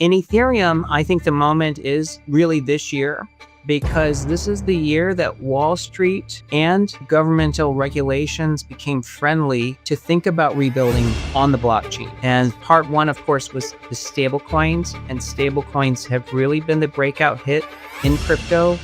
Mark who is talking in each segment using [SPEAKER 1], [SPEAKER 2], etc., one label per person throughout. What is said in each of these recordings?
[SPEAKER 1] In Ethereum, I think the moment is really this year, because this is the year that Wall Street and governmental regulations became friendly to think about rebuilding on the blockchain. And part one, of course, was the stablecoins, and stablecoins have really been the breakout hit in crypto.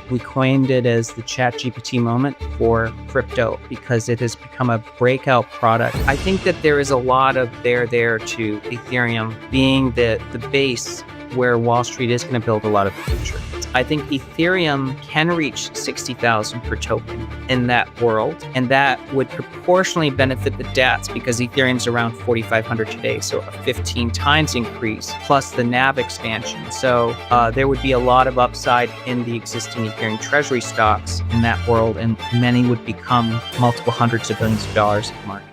[SPEAKER 1] We coined it as the ChatGPT moment for crypto because it has become a breakout product. I think that there is a lot of there to Ethereum being the base where Wall Street is going to build a lot of the future. I think Ethereum can reach 60,000 per token in that world, and that would proportionally benefit the DATs because Ethereum's around 4,500 today, so a 15 times increase plus the NAV expansion. So there would be a lot of upside in the existing Ethereum treasury stocks in that world, and many would become multiple hundreds of billions of dollars in market.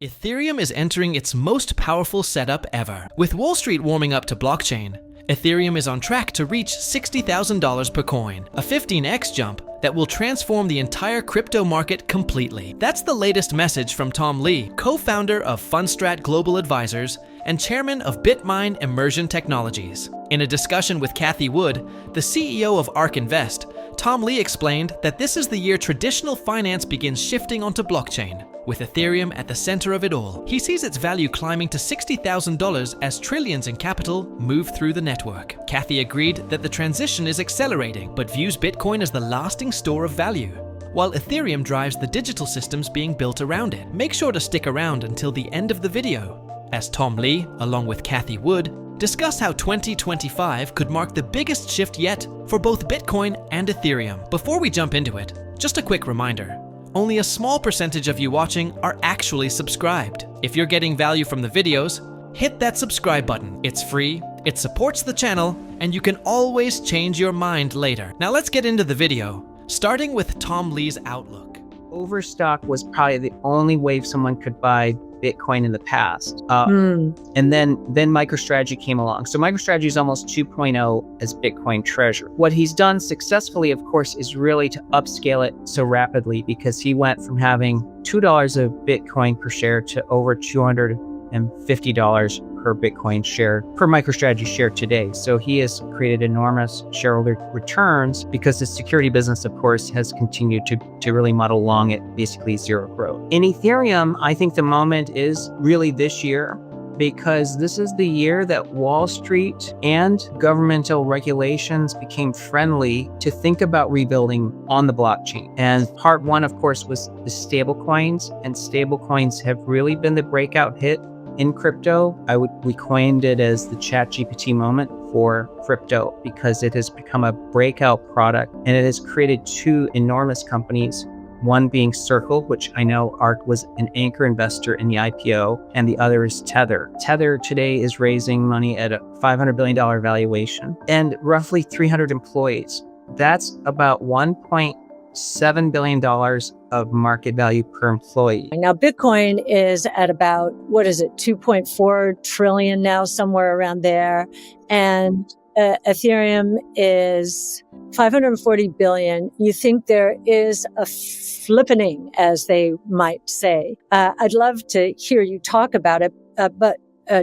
[SPEAKER 2] Ethereum is entering its most powerful setup ever. With Wall Street warming up to blockchain, Ethereum is on track to reach $60,000 per coin, a 15x jump that will transform the entire crypto market completely. That's the latest message from Tom Lee, co-founder of Fundstrat Global Advisors and chairman of BitMine Immersion Technologies. In a discussion with Cathie Wood, the CEO of Ark Invest, Tom Lee explained that this is the year traditional finance begins shifting onto blockchain, with Ethereum at the center of it all. He sees its value climbing to $60,000 as trillions in capital move through the network. Cathie agreed that the transition is accelerating, but views Bitcoin as the lasting store of value, while Ethereum drives the digital systems being built around it. Make sure to stick around until the end of the video, as Tom Lee, along with Cathie Wood, discuss how 2025 could mark the biggest shift yet for both Bitcoin and Ethereum. Before we jump into it, just a quick reminder. Only a small percentage of you watching are actually subscribed. If you're getting value from the videos, hit that subscribe button. It's free, it supports the channel, and you can always change your mind later. Now let's get into the video, starting with Tom Lee's outlook.
[SPEAKER 1] Overstock was probably the only way someone could buy Bitcoin in the past. And then MicroStrategy came along. So MicroStrategy is almost 2.0 as Bitcoin treasury. What he's done successfully, of course, is really to upscale it so rapidly, because he went from having $2 of Bitcoin per share to over $250 per Bitcoin share, per MicroStrategy share today. So he has created enormous shareholder returns because the security business, of course, has continued to really muddle along at basically zero growth. In Ethereum, I think the moment is really this year, because this is the year that Wall Street and governmental regulations became friendly to think about rebuilding on the blockchain. And part one, of course, was the stablecoins, and stablecoins have really been the breakout hit in crypto. We coined it as the ChatGPT moment for crypto because it has become a breakout product, and it has created two enormous companies, one being Circle, which I know Ark was an anchor investor in the IPO, and the other is Tether. Tether today is raising money at a $500 billion valuation and roughly 300 employees. That's about $1.7 billion of market value per employee.
[SPEAKER 3] Now, Bitcoin is at about, 2.4 trillion now, somewhere around there. And Ethereum is 540 billion. You think there is a flippening, as they might say. I'd love to hear you talk about it, but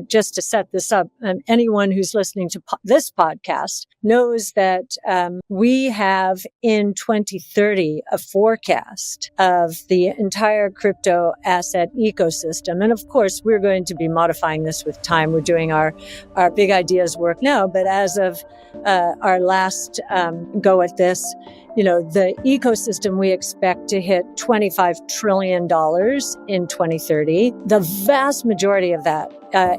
[SPEAKER 3] just to set this up, anyone who's listening to this podcast knows that we have in 2030 a forecast of the entire crypto asset ecosystem. And of course, we're going to be modifying this with time. We're doing our big ideas work now. But as of our last go at this, the ecosystem we expect to hit $25 trillion in 2030. The vast majority of that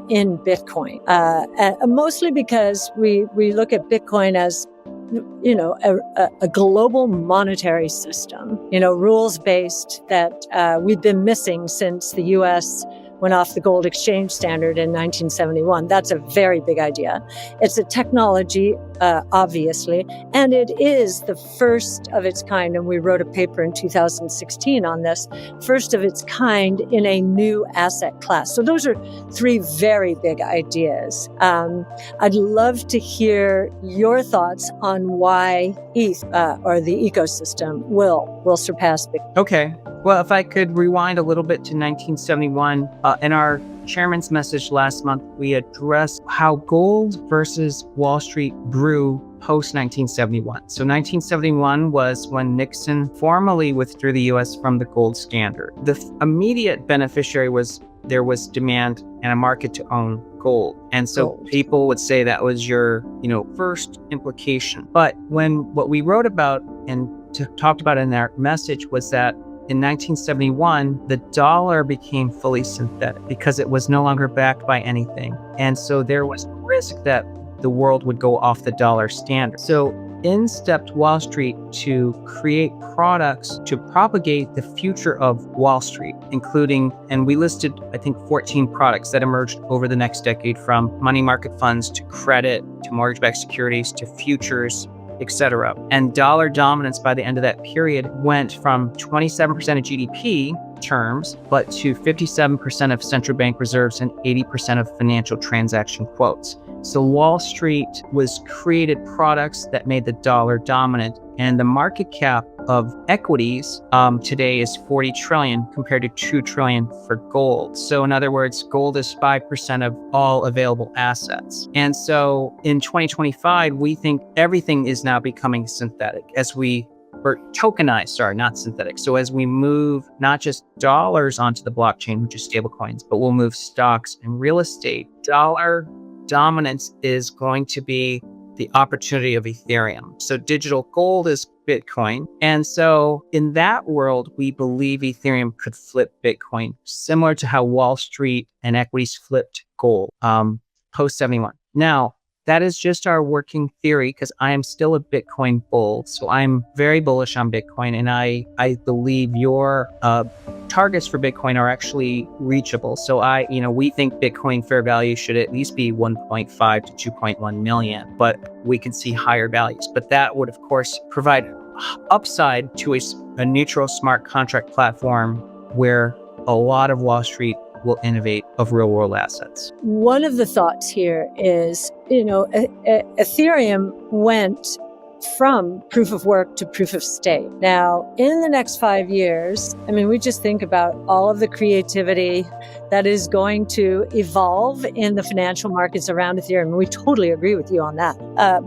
[SPEAKER 3] in Bitcoin, mostly because we look at Bitcoin as a global monetary system, rules-based that we've been missing since the U.S. went off the gold exchange standard in 1971. That's a very big idea. It's a technology, obviously, and it is the first of its kind. And we wrote a paper in 2016 on this, first of its kind in a new asset class. So those are three very big ideas. I'd love to hear your thoughts on why ETH or the ecosystem will surpass Bitcoin.
[SPEAKER 1] Okay. Well, if I could rewind a little bit to 1971, in our chairman's message last month, we addressed how gold versus Wall Street grew post 1971. So 1971 was when Nixon formally withdrew the US from the gold standard. The immediate beneficiary was there was demand and a market to own gold. And so people would say that was your, first implication. But what we wrote about and talked about in our message was that in 1971, the dollar became fully synthetic because it was no longer backed by anything. And so there was risk that the world would go off the dollar standard. So in stepped Wall Street to create products to propagate the future of Wall Street, including, and we listed, I think, 14 products that emerged over the next decade, from money market funds to credit to mortgage-backed securities to futures, etc. And dollar dominance by the end of that period went from 27% of GDP terms, but to 57% of central bank reserves and 80% of financial transaction quotes. So Wall Street was created products that made the dollar dominant, and the market cap of equities today is 40 trillion compared to 2 trillion for gold. So in other words, gold is 5% of all available assets. And so in 2025, we think everything is now becoming synthetic or tokenized, not synthetic. So as we move not just dollars onto the blockchain, which is stablecoins, but we'll move stocks and real estate, dollar dominance is going to be the opportunity of Ethereum. So digital gold is Bitcoin. And so in that world, we believe Ethereum could flip Bitcoin, similar to how Wall Street and equities flipped gold post 71. Now, that is just our working theory because I am still a Bitcoin bull. So I'm very bullish on Bitcoin, and I believe your targets for Bitcoin are actually reachable. So we think Bitcoin fair value should at least be 1.5 to 2.1 million, but we can see higher values. But that would, of course, provide upside to a neutral smart contract platform where a lot of Wall Street will innovate of real world assets.
[SPEAKER 3] One of the thoughts here is, Ethereum went from proof of work to proof of stake. Now, in the next 5 years, we just think about all of the creativity that is going to evolve in the financial markets around Ethereum. We totally agree with you on that.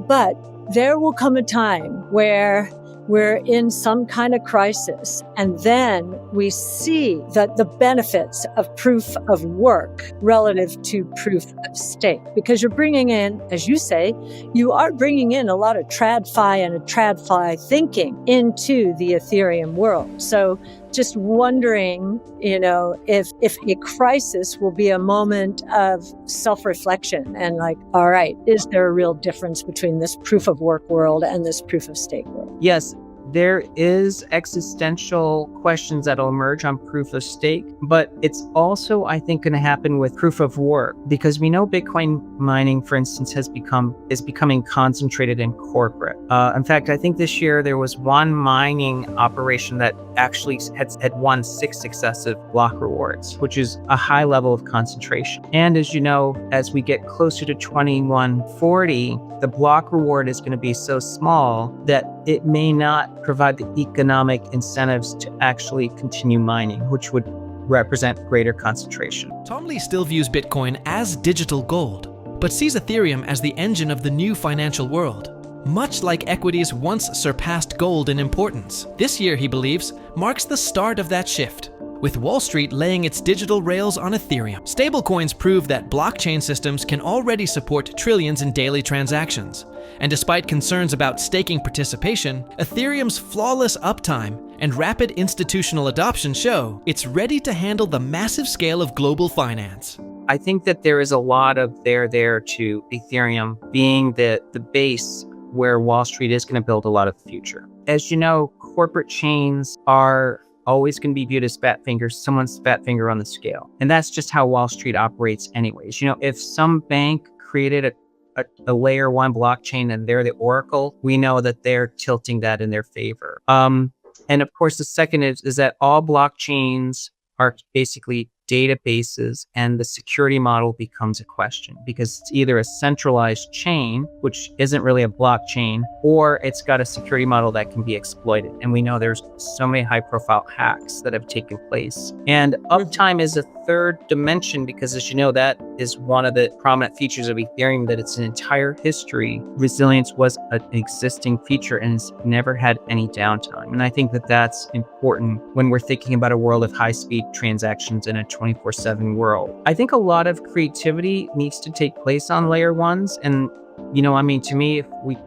[SPEAKER 3] But there will come a time where we're in some kind of crisis, and then we see that the benefits of proof of work relative to proof of stake, because you're bringing in, as you say, you are bringing in a lot of TradFi and a TradFi thinking into the Ethereum world. So just wondering, if a crisis will be a moment of self-reflection and all right, is there a real difference between this proof of work world and this proof of stake world?
[SPEAKER 1] Yes, there is existential questions that'll emerge on proof of stake, but it's also, I think, going to happen with proof of work, because we know Bitcoin mining, for instance, is becoming concentrated in corporate. In fact, I think this year there was one mining operation that actually had won 6 successive block rewards, which is a high level of concentration. And as you know, as we get closer to 2140, the block reward is going to be so small that it may not provide the economic incentives to actually continue mining, which would represent greater concentration.
[SPEAKER 2] Tom Lee still views Bitcoin as digital gold, but sees Ethereum as the engine of the new financial world. Much like equities once surpassed gold in importance, this year, he believes, marks the start of that shift, with Wall Street laying its digital rails on Ethereum. Stablecoins prove that blockchain systems can already support trillions in daily transactions. And despite concerns about staking participation, Ethereum's flawless uptime and rapid institutional adoption show it's ready to handle the massive scale of global finance.
[SPEAKER 1] I think that there is a lot of there to Ethereum being the base where Wall Street is going to build a lot of the future. As you know, corporate chains are always going to be viewed as someone's fat finger on the scale. And that's just how Wall Street operates anyways. If some bank created a layer 1 blockchain and they're the oracle, we know that they're tilting that in their favor. And of course, the second is that all blockchains are basically databases, and the security model becomes a question because it's either a centralized chain, which isn't really a blockchain, or it's got a security model that can be exploited. And we know there's so many high-profile hacks that have taken place. And uptime is a third dimension because, as you know, that is one of the prominent features of Ethereum, that its entire history, resilience was an existing feature and it's never had any downtime. And I think that that's important when we're thinking about a world of high-speed transactions in a 24/7 world. I think a lot of creativity needs to take place on layer ones. And to me,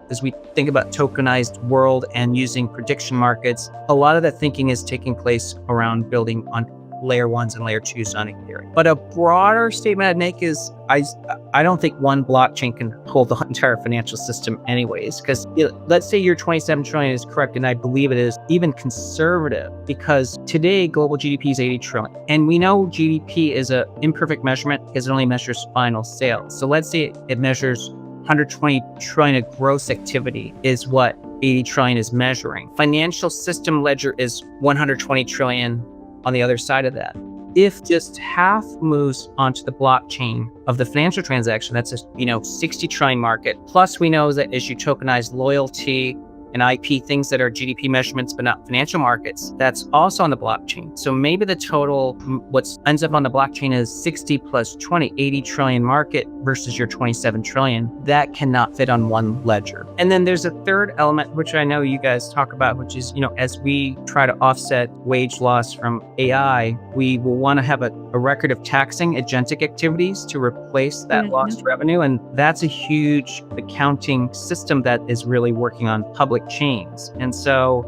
[SPEAKER 1] as we think about tokenized world and using prediction markets, a lot of that thinking is taking place around building on layer ones and layer twos on Ethereum. But a broader statement I'd make is I don't think one blockchain can hold the entire financial system anyways, because let's say your 27 trillion is correct, and I believe it is even conservative, because today global GDP is 80 trillion. And we know GDP is an imperfect measurement because it only measures final sales. So let's say it measures 120 trillion of gross activity is what 80 trillion is measuring. Financial system ledger is 120 trillion on the other side of that. If just half moves onto the blockchain of the financial transaction, that's a 60 trillion market. Plus we know that as you tokenize loyalty and IP, things that are GDP measurements but not financial markets, that's also on the blockchain. So maybe the total, what ends up on the blockchain is 60 plus 20, 80 trillion market versus your 27 trillion. That cannot fit on one ledger. And then there's a third element, which I know you guys talk about, which is, as we try to offset wage loss from AI, we will want to have a record of taxing agentic activities to replace that lost revenue. And that's a huge accounting system that is really working on public chains. And so,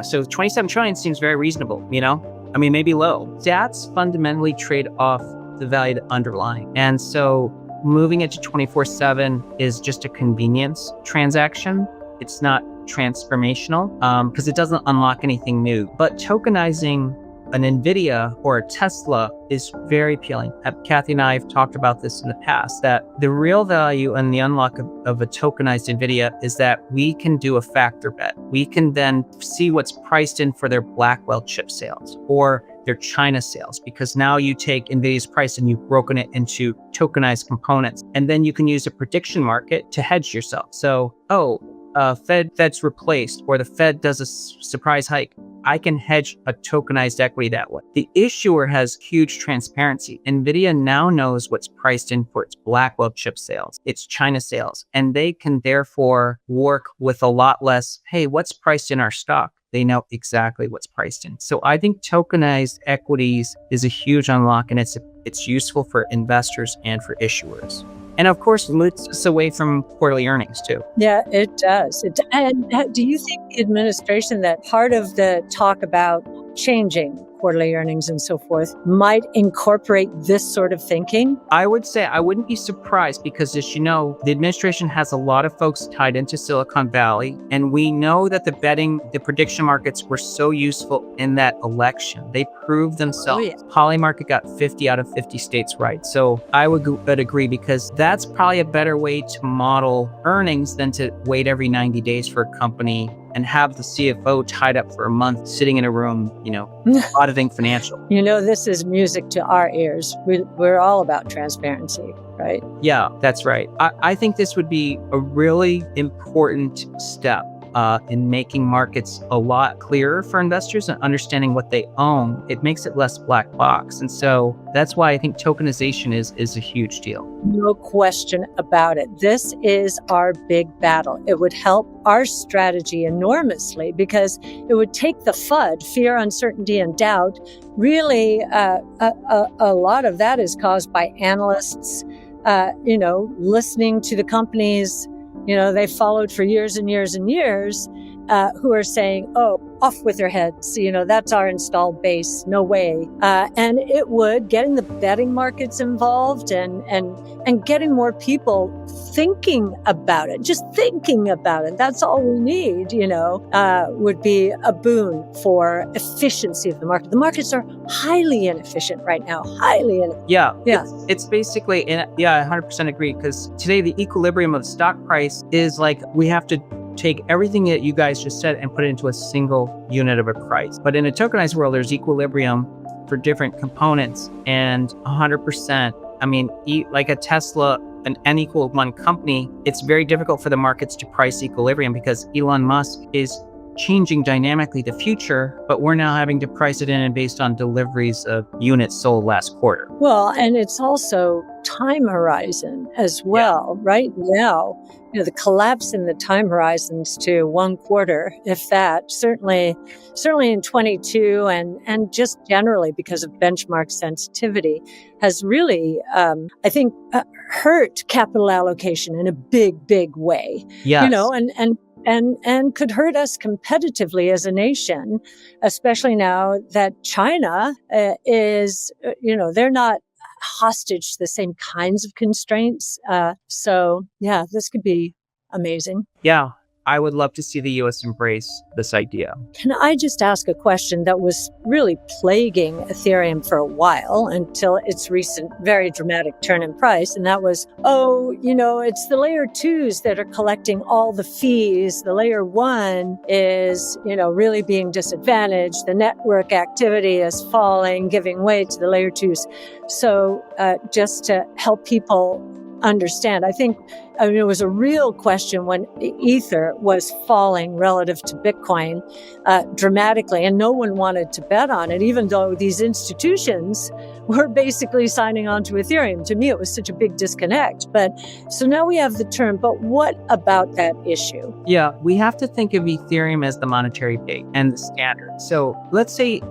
[SPEAKER 1] so 27 trillion seems very reasonable, maybe low. Stats fundamentally trade off the value underlying. And so moving it to 24/7 is just a convenience transaction. It's not transformational because it doesn't unlock anything new. But tokenizing an NVIDIA or a Tesla is very appealing. Cathie and I have talked about this in the past, that the real value and the unlock of a tokenized NVIDIA is that we can do a factor bet. We can then see what's priced in for their Blackwell chip sales or their China sales, because now you take NVIDIA's price and you've broken it into tokenized components. And then you can use a prediction market to hedge yourself. So, Fed's replaced, or the Fed does a surprise hike. I can hedge a tokenized equity that way. The issuer has huge transparency. NVIDIA now knows what's priced in for its Blackwell chip sales, its China sales, and they can therefore work with a lot less, hey, what's priced in our stock? They know exactly what's priced in. So I think tokenized equities is a huge unlock, and it's useful for investors and for issuers. And of course, it moves us away from quarterly earnings too.
[SPEAKER 3] Yeah, it does. And do you think the administration, that part of the talk about changing quarterly earnings and so forth, might incorporate this sort of thinking?
[SPEAKER 1] I would say I wouldn't be surprised because, as you know, the administration has a lot of folks tied into Silicon Valley. And we know that the prediction markets were so useful in that election. They proved themselves. Oh, yeah. Polymarket got 50 out of 50 states right. So I would agree, because that's probably a better way to model earnings than to wait every 90 days for a company and have the CFO tied up for a month sitting in a room, auditing financial.
[SPEAKER 3] This is music to our ears. We're all about transparency, right?
[SPEAKER 1] Yeah, that's right. I think this would be a really important step in making markets a lot clearer for investors and understanding what they own. It makes it less black box. And so that's why I think tokenization is a huge deal.
[SPEAKER 3] No question about it. This is our big battle. It would help our strategy enormously because it would take the FUD, fear, uncertainty, and doubt. Really, a lot of that is caused by analysts, listening to the companies they followed for years and years and years, who are saying, off with their heads. That's our installed base. No way. And it would, getting the betting markets involved and getting more people thinking about it, just thinking about it. That's all we need, would be a boon for efficiency of the market. The markets are highly inefficient right now, highly inefficient.
[SPEAKER 1] Yeah. It's basically, I 100% agree, because today the equilibrium of the stock price is like, we have to take everything that you guys just said and put it into a single unit of a price. But in a tokenized world, there's equilibrium for different components, and 100%. I mean, like a Tesla, an N equal 1 company, it's very difficult for the markets to price equilibrium because Elon Musk is changing dynamically the future, but we're now having to price it in and based on deliveries of units sold last quarter.
[SPEAKER 3] Well, and it's also time horizon as well. Yeah. Right now, the collapse in the time horizons to 1 quarter, if that, certainly in 22 and just generally because of benchmark sensitivity has really, I think, hurt capital allocation in a big way.
[SPEAKER 1] Yes.
[SPEAKER 3] And could hurt us competitively as a nation, especially now that China is, they're not hostage to the same kinds of constraints. So, yeah, this could be amazing.
[SPEAKER 1] Yeah, I would love to see the U.S. embrace this idea.
[SPEAKER 3] Can I just ask a question that was really plaguing Ethereum for a while until its recent very dramatic turn in price? And that was, it's the layer 2s that are collecting all the fees. The layer 1 is, really being disadvantaged. The network activity is falling, giving way to the layer 2s. So just to help people understand, I think it was a real question when Ether was falling relative to Bitcoin dramatically, and no one wanted to bet on it, even though these institutions were basically signing on to Ethereum. To me, it was such a big disconnect. But so now we have the term, but what about that issue?
[SPEAKER 1] Yeah, we have to think of Ethereum as the monetary base and the standard. So let's say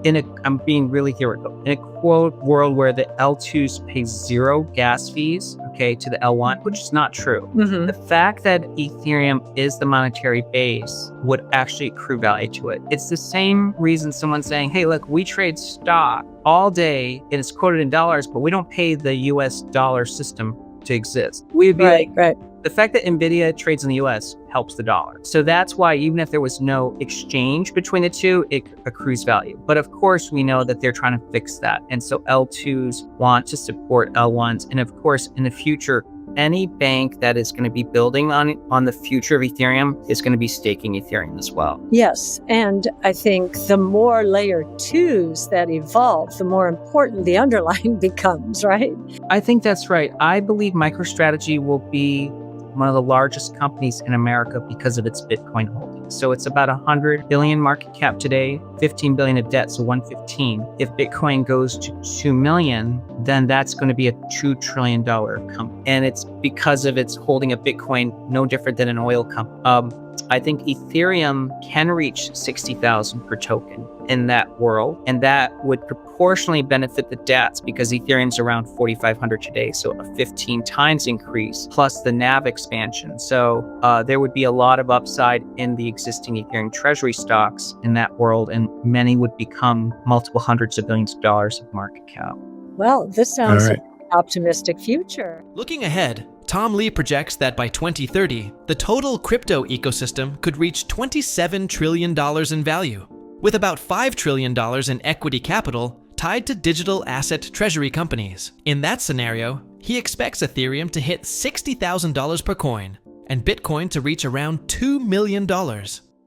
[SPEAKER 1] I'm being really theoretical, in a quote world where the L2s pay 0 gas fees, to the L1, which is not true.
[SPEAKER 3] Mm-hmm.
[SPEAKER 1] The fact that Ethereum is the monetary base would actually accrue value to it. It's the same reason someone's saying, hey, look, we trade stock all day and it's quoted in dollars, but we don't pay the US dollar system to exist. We'd be
[SPEAKER 3] right.
[SPEAKER 1] The fact that NVIDIA trades in the US helps the dollar. So that's why even if there was no exchange between the two, it accrues value. But of course, we know that they're trying to fix that. And so L2s want to support L1s. And of course, in the future, any bank that is going to be building on the future of Ethereum is going to be staking Ethereum as well.
[SPEAKER 3] Yes. And I think the more layer 2s that evolve, the more important the underlying becomes, right?
[SPEAKER 1] I think that's right. I believe MicroStrategy will be one of the largest companies in America because of its Bitcoin holdings. So it's about 100 billion market cap today, 15 billion of debt, so 115. If Bitcoin goes to 2 million, then that's going to be a $2 trillion company. And it's because of its holding of Bitcoin, no different than an oil company. I think Ethereum can reach 60,000 per token in that world, and that would proportionally benefit the DATs because Ethereum's around 4,500 today, so a 15 times increase plus the NAV expansion. So there would be a lot of upside in the existing Ethereum treasury stocks in that world, and many would become multiple hundreds of billions of dollars of market cap.
[SPEAKER 3] Well, this sounds like an optimistic future.
[SPEAKER 2] Looking ahead, Tom Lee projects that by 2030, the total crypto ecosystem could reach $27 trillion in value, with about $5 trillion in equity capital tied to digital asset treasury companies. In that scenario, he expects Ethereum to hit $60,000 per coin and Bitcoin to reach around $2 million,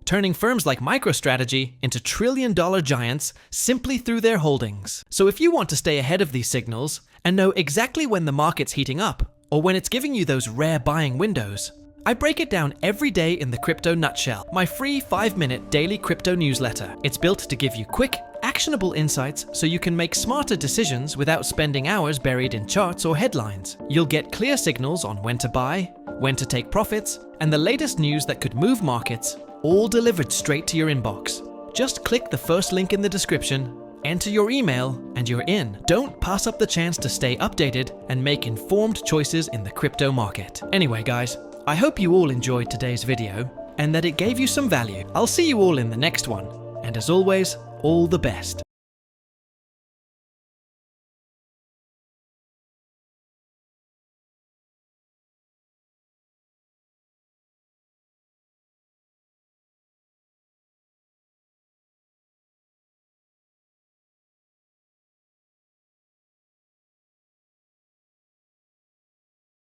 [SPEAKER 2] turning firms like MicroStrategy into trillion-dollar giants simply through their holdings. So if you want to stay ahead of these signals and know exactly when the market's heating up, or when it's giving you those rare buying windows, I break it down every day in the Crypto Nutshell, my free 5-minute daily crypto newsletter. It's built to give you quick, actionable insights so you can make smarter decisions without spending hours buried in charts or headlines. You'll get clear signals on when to buy, when to take profits, and the latest news that could move markets, all delivered straight to your inbox. Just click the first link in the description, enter your email, and you're in. Don't pass up the chance to stay updated and make informed choices in the crypto market. Anyway, guys, I hope you all enjoyed today's video and that it gave you some value. I'll see you all in the next one. And as always, all the best.